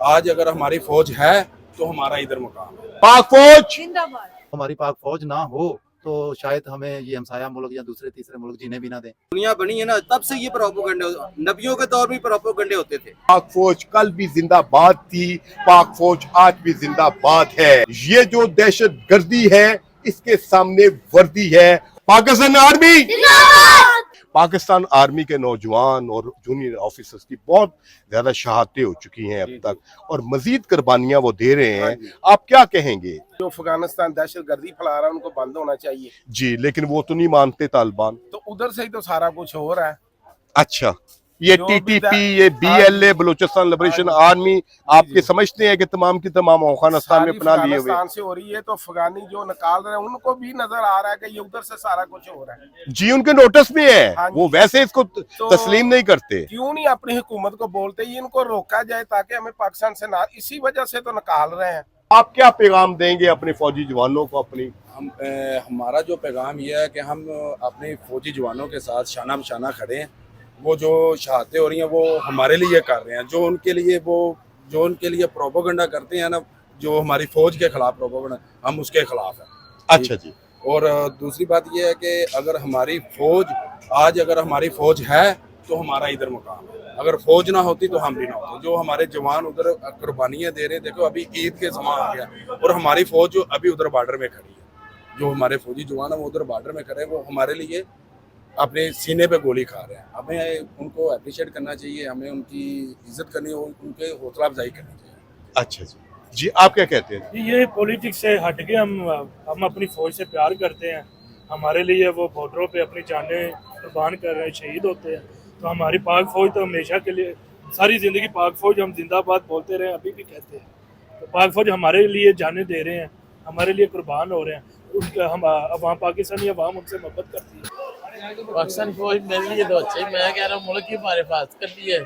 आज अगर हमारी फौज है तो हमारा इधर मुकाम है। पाक फौज जिंदाबाद। हमारी पाक फौज ना हो तो शायद हमें ये हमसाया मुल्क या दूसरे तीसरे मुल्क जीने भी ना दें। दुनिया बनी है ना, तब से ये प्रोपेगेंडे, नबियों के दौर में प्रोपेगेंडे होते थे। पाक फौज कल भी जिंदाबाद थी, पाक फौज आज भी जिंदाबाद है। ये जो दहशत गर्दी है इसके सामने वर्दी है पाकिस्तान आर्मी। पाकिस्तान आर्मी के नौजवान और जूनियर ऑफिसर्स की बहुत ज्यादा शहादतें हो चुकी हैं अब तक, और मजीद कुर्बानियां वो दे रहे हैं। आप क्या कहेंगे? जो अफगानिस्तान दहशत गर्दी फैला रहा है उनको बंद होना चाहिए जी, लेकिन वो तो नहीं मानते तालिबान। तो उधर से ही तो सारा कुछ हो रहा है। अच्छा, ये जो भी टीटीपी, ये बीएलए, बलूचिस्तान लिबरेशन आर्मी, आपके समझते हैं कि तमाम की तमाम अफगानिस्तान में अपना लिए हुए? अफगानिस्तान से हो रही है तो अफगानी जो निकाल रहे हैं उनको भी नजर आ रहा है कि ये उधर से सारा कुछ हो रहा है। जी, उनके नोटिस में है, हाँ जी। वो वैसे इसको तस्लीम नहीं करते। क्यों नहीं अपनी हुकूमत को बोलते, ये इनको रोका जाए ताकि हमें पाकिस्तान से ना, इसी वजह से तो निकाल रहे हैं। आप क्या पैगाम देंगे अपने फौजी जवानों को? अपनी हमारा जो पैगाम ये है कि हम अपने फौजी जवानों के साथ शाना बशाना खड़े हैं। वो जो शहादतें हो रही हैं वो हमारे लिए कर रहे हैं, जो उनके लिए प्रोपेगेंडा करते हैं ना, जो हमारी फौज के खिलाफ प्रोपेगेंडा, हम उसके खिलाफ हैं। अच्छा जी। और दूसरी बात ये है कि अगर हमारी फौज है तो हमारा इधर मुकाम है। अगर फौज ना होती तो हम भी ना होते। जो हमारे जवान उधर कुर्बानियाँ दे रहे हैं, देखो अभी ईद के समय आ गया और हमारी फौज जो अभी उधर बॉर्डर में खड़ी है, जो हमारे फौजी जवान है वो उधर बॉर्डर में खड़े हैं, वो हमारे लिए अपने सीने पे गोली खा रहे हैं। हमें उनको अप्रिशिएट करना चाहिए, हमें उनकी इज्जत करनी और उनके हौसला अफजाई करनी चाहिए। अच्छा जी। जी, आप क्या कहते हैं? ये पॉलिटिक्स से हट के हम अपनी फौज से प्यार करते हैं। हमारे लिए वो बॉर्डरों पे अपनी जानें कुर्बान कर रहे हैं, शहीद होते हैं। तो हमारी पाक फौज तो हमेशा के लिए, सारी ज़िंदगी पाक फौज हम जिंदाबाद बोलते रहे, अभी भी कहते हैं। तो पाक फौज हमारे लिए जानें दे रहे हैं, हमारे लिए कुर्बान हो रहे हैं। उनका हम अवाम, पाकिस्तानी अवाम उनसे मोहब्बत करती है। पाकिस्तान फौज मेरे लिए तो अच्छी, मैं कह रहा हूँ मुल्क की हमारे हिफाजत करती है,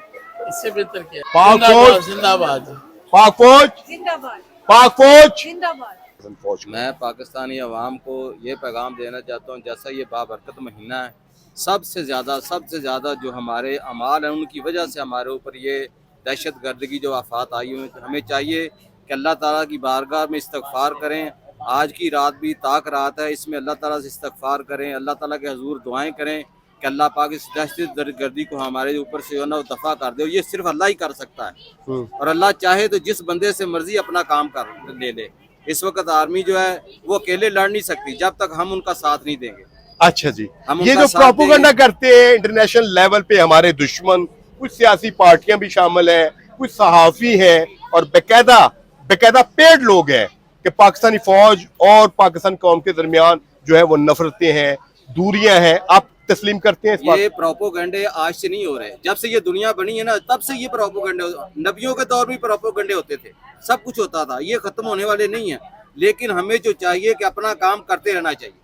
इससे बेहतर क्या है। पाक फौज जिंदाबाद, पाक फौज जिंदाबाद। पाक फौज जिंदाबाद। मैं पाकिस्तानी अवाम को ये पैगाम देना चाहता हूँ, जैसा ये बाबरकत महीना है, सबसे ज़्यादा जो हमारे अमाल हैं उनकी वजह से हमारे ऊपर ये दहशत गर्द की जो आफात आई हुई है। हमें चाहिए कि अल्लाह ताला की बारगाह में इस्तगफार करें। आज की रात भी ताक रात है, इसमें अल्लाह ताला से इस्तगफार करें, अल्लाह ताला के हजूर दुआएं करें कि अल्लाह पाक इस दहशत गर्दी को हमारे ऊपर से जो ना दफ़ा कर दे। ये सिर्फ अल्लाह ही कर सकता है, और अल्लाह चाहे तो जिस बंदे से मर्जी अपना काम कर ले। इस वक्त आर्मी जो है वो अकेले लड़ नहीं सकती जब तक हम उनका साथ नहीं देंगे। अच्छा जी। हम ये उनका जो साथ प्रोपेगेंडा देंगे। करते हैं इंटरनेशनल लेवल पे हमारे दुश्मन, कुछ सियासी पार्टियां भी शामिल हैं, कुछ सहाफी हैं और बेकायदा पेड लोग हैं कि पाकिस्तानी फौज और पाकिस्तान कौम के दरमियान जो है वो नफरतें हैं, दूरियां हैं। आप तस्लीम करते हैं इस बात? ये प्रोपेगेंडे आज से नहीं हो रहे, जब से ये दुनिया बनी है ना तब से ये प्रोपेगेंडे, नबियों के दौर में प्रोपेगेंडे होते थे, सब कुछ होता था, ये खत्म होने वाले नहीं है। लेकिन हमें जो चाहिए कि अपना काम करते रहना चाहिए,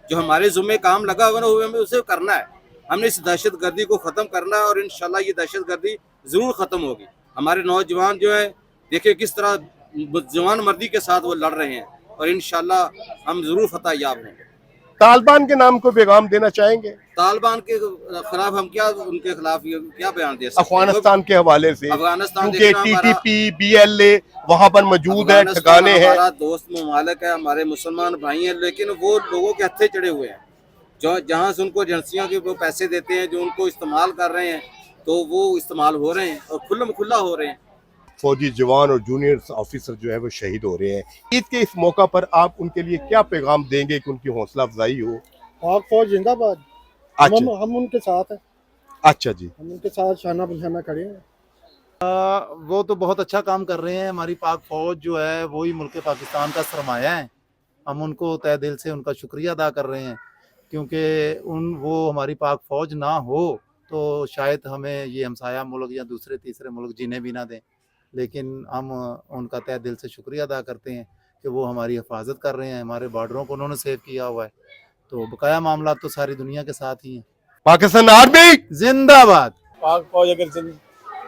जो हमारे जुम्मे काम लगा हुआ ना वो हमें उसे करना है। हमने इस दहशत गर्दी को ख़त्म करना है और इंशाल्लाह ये दहशत गर्दी ज़रूर ख़त्म होगी। हमारे नौजवान जो है देखिए किस तरह जवान मर्दी के साथ वो लड़ रहे हैं, और इंशाल्लाह हम ज़रूर फतह याब होंगे। तालिबान के नाम को पैगाम देना चाहेंगे? तालिबान के खिलाफ हम क्या, उनके खिलाफ क्या बयान दे सकते हैं? अफगानिस्तान के हवाले से, अफगानिस्तान क्योंकि टीटीपी, बीएलए वहां पर मौजूद है, ठिकाने हैं। हमारा दोस्त ममालिक है, हमारे मुसलमान भाई हैं, लेकिन वो लोगों के हत्थे चढ़े हुए हैं। जो जहाँ से उनको एजेंसियों के वो पैसे देते हैं, जो उनको इस्तेमाल कर रहे हैं, तो वो इस्तेमाल हो रहे हैं और खुला हो रहे हैं। फौजी जवान और जूनियर ऑफिसर जो है वो शहीद हो रहे हैं। ईद के इस मौका पर आप उनके लिए क्या पैगाम देंगे कि उनकी हौसला अफजाई हो? पाक फौज जिंदाबाद। अच्छा। हम उनके साथ हैं। अच्छा जी। हम उनके साथ शाना बशाना खड़े हैं। वो तो बहुत अच्छा काम कर रहे हैं। हमारी पाक फौज जो है वही मुल्क पाकिस्तान का सरमाया है। हम उनको तहे दिल से उनका शुक्रिया अदा कर रहे हैं, क्योंकि वो हमारी पाक फौज ना हो तो शायद हमें ये हमसाया मुल्क या दूसरे तीसरे मुल्क जीने भी ना दें। लेकिन हम उनका तहे दिल से शुक्रिया अदा करते हैं कि वो हमारी हिफाजत कर रहे हैं, हमारे बॉर्डरों को उन्होंने सेव किया हुआ है। तो बकाया मामला तो सारी दुनिया के साथ ही हैं। पाकिस्तान आर्मी जिंदाबाद। पाक फौज अगर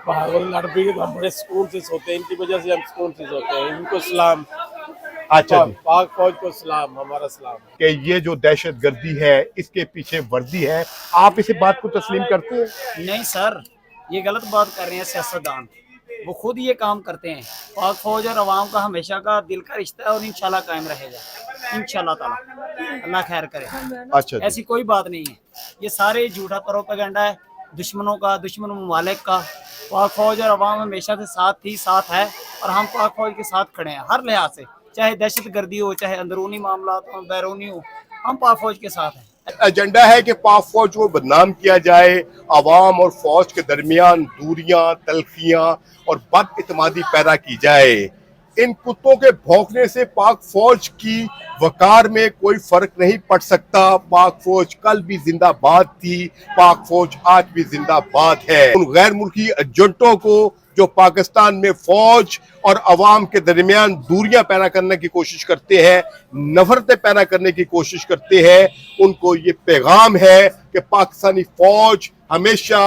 बाहर लड़ भी तो हम बड़े सुकून से सोते हैं, इनकी वजह से हम सुकून से सोते हैं। इनको सलाम। अच्छा जी। पाक फौज को सलाम, हमारा सलाम। कि ये जो दहशत गर्दी है इसके पीछे वर्दी है, आप इस बात को तस्लीम करते हैं? नहीं सर, ये गलत बात कर रहे हैं सियासतदान। वो खुद ये काम करते हैं। पाक फौज और अवाम का हमेशा का दिल का रिश्ता है और इंशाल्लाह कायम रहेगा, इंशाल्लाह ताला, अल्लाह खैर करे। अच्छा जी। ऐसी कोई बात नहीं है, ये सारे झूठा प्रोपेगेंडा है दुश्मनों का, दुश्मन ममालिक का। पाक फौज और अवाम हमेशा से साथ थी, साथ है, और हम पाक फौज के साथ खड़े हैं हर लिहाज से, चाहे दहशत गर्दी हो, चाहे अंदरूनी मामला हो, बैरूनी हो, हम पाक फौज के साथ हैं। एजेंडा है कि पाक फौज को बदनाम किया जाए, अवाम और फौज के दरमियान दूरियां, तलखियां और बदइतमादी पैदा की जाए। इन कुत्तों के भौंकने से पाक फौज की वकार में कोई फर्क नहीं पड़ सकता। पाक फौज कल भी जिंदाबाद थी, पाक फौज आज भी जिंदाबाद है। उन गैर मुल्की एजेंटों को जो पाकिस्तान में फौज और अवाम के दरमियान दूरियां पैदा करने की कोशिश करते हैं, नफरतें पैदा करने की कोशिश करते हैं, उनको ये पैगाम है कि पाकिस्तानी फौज हमेशा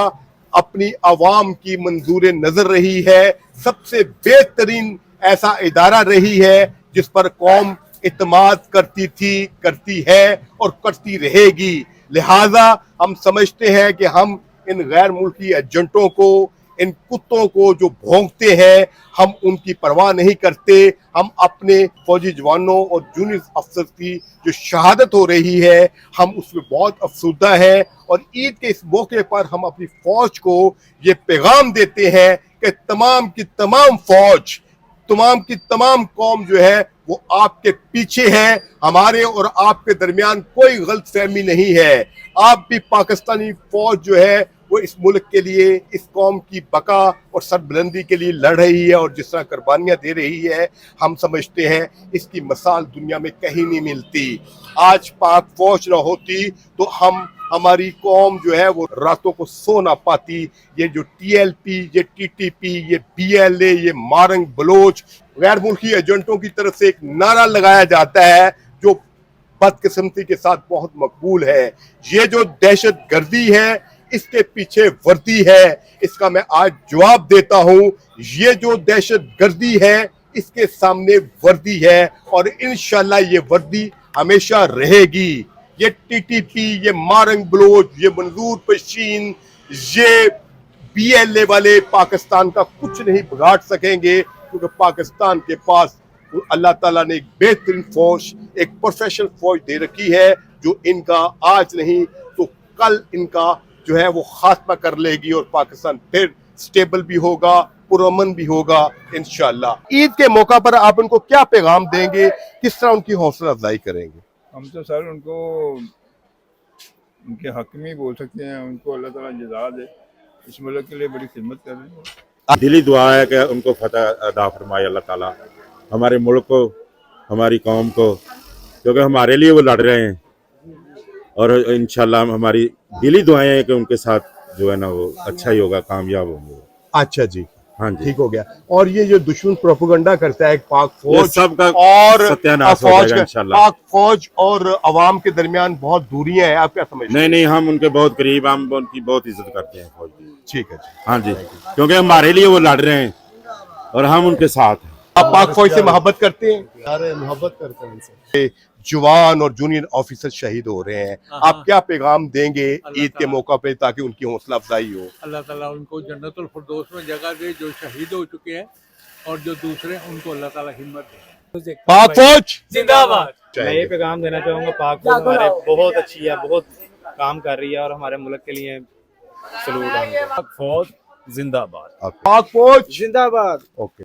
अपनी अवाम की मंजूर नजर रही है, सबसे बेहतरीन ऐसा इदारा रही है जिस पर कौम इत्माद करती थी, करती है और करती रहेगी। लिहाजा हम समझते हैं कि हम इन गैर मुल्की एजेंटों को, इन कुत्तों को जो भौंकते हैं, हम उनकी परवाह नहीं करते। हम अपने फौजी जवानों और जूनियर अफसर की जो शहादत हो रही है, हम उसमें बहुत अफसुदा है, और ईद के इस मौके पर हम अपनी फौज को ये पैगाम देते हैं कि तमाम की तमाम फौज, तमाम की तमाम कौम जो है वो आपके पीछे है। हमारे और आपके दरमियान कोई गलतफहमी नहीं है। आप भी पाकिस्तानी फौज जो है वो इस मुल्क के लिए, इस कौम की बका और सरबुलंदी के लिए लड़ रही है, और जिस तरह कुर्बानियां दे रही है, हम समझते हैं इसकी मिसाल दुनिया में कहीं नहीं मिलती। आज पाक फौज न होती तो हमारी कौम जो है वो रातों को सो ना पाती। ये जो TLP, ये TTP, ये BLA, ये मारंग बलोच गैर मुल्की एजेंटों की तरफ से एक नारा लगाया जाता है जो बदकिस्मती के साथ बहुत मकबूल है। ये जो दहशत गर्दी है, इसके पीछे वर्दी है। इसका मैं आज जवाब देता हूं, ये जो दहशत गर्दी है इसके सामने वर्दी है, और इंशाल्लाह ये वर्दी हमेशा रहेगी। ये TTP, ये मारंग बलोच, ये मंजूर पशीन, ये BLA वाले पाकिस्तान का कुछ नहीं बिगाड़ सकेंगे, क्योंकि पाकिस्तान के पास अल्लाह ताला ने एक बेहतरीन फौज, एक प्रोफेशनल फौज दे रखी है, जो इनका आज नहीं तो कल इनका जो है वो खात्मा कर लेगी, और पाकिस्तान फिर स्टेबल भी होगा, पुरअमन भी होगा इंशाल्लाह। ईद के मौका पर आप उनको क्या पैगाम देंगे, किस तरह उनकी हौसला अफजाई करेंगे? हम तो सर उनको उनके हक में ही बोल सकते हैं, उनको अल्लाह ताला जज़ा दे, इस मुल्क के लिए बड़ी खिदमत कर रहे हैं। दिली दुआ है कि उनको फतह अदा फरमाए अल्लाह ताला, हमारे मुल्क को, हमारी कौम को, क्योंकि हमारे लिए वो लड़ रहे हैं, और इंशाल्लाह हमारी दिली दुआएं हैं कि उनके साथ जो है ना वो अच्छा ही होगा, कामयाब होंगे। अच्छा जी, हाँ जी, ठीक हो गया। और ये जो दुश्मन प्रोपेगेंडा करता है पाक ये फौज सबका और सत्यानाश हो जाएगा इंशाल्लाह। पाक फौज और अवाम के दरमियान बहुत दूरियां हैं, आप क्या समझते हैं? नहीं, हम उनके बहुत करीब, हम उनकी बहुत इज्जत करते हैं फौज की। ठीक है जी, हाँ जी, क्योंकि हमारे लिए वो लड़ रहे हैं और हम उनके साथ हैं। आप पाक फौज से मोहब्बत करते हैं? अरे मोहब्बत करते हैं इनसे। जवान और जूनियर ऑफिसर शहीद हो रहे हैं, आप क्या पैगाम देंगे ईद के मौका पे ताकि उनकी हौसला अफजाई हो? अल्लाह ताला उनको जन्नतुल फिरदौस में जगह दे, जो शहीद हो चुके हैं, और जो दूसरे उनको अल्लाह ताला हिम्मत दे। पाक फौज जिंदाबाद। मैं ये पैगाम देना चाहूँगा, पाक फौज हमारे बहुत अच्छी है, बहुत काम कर रही है, और हमारे मुल्क के लिए सलूट है। फौज जिंदाबाद। पाक फौज जिंदाबाद। ओके।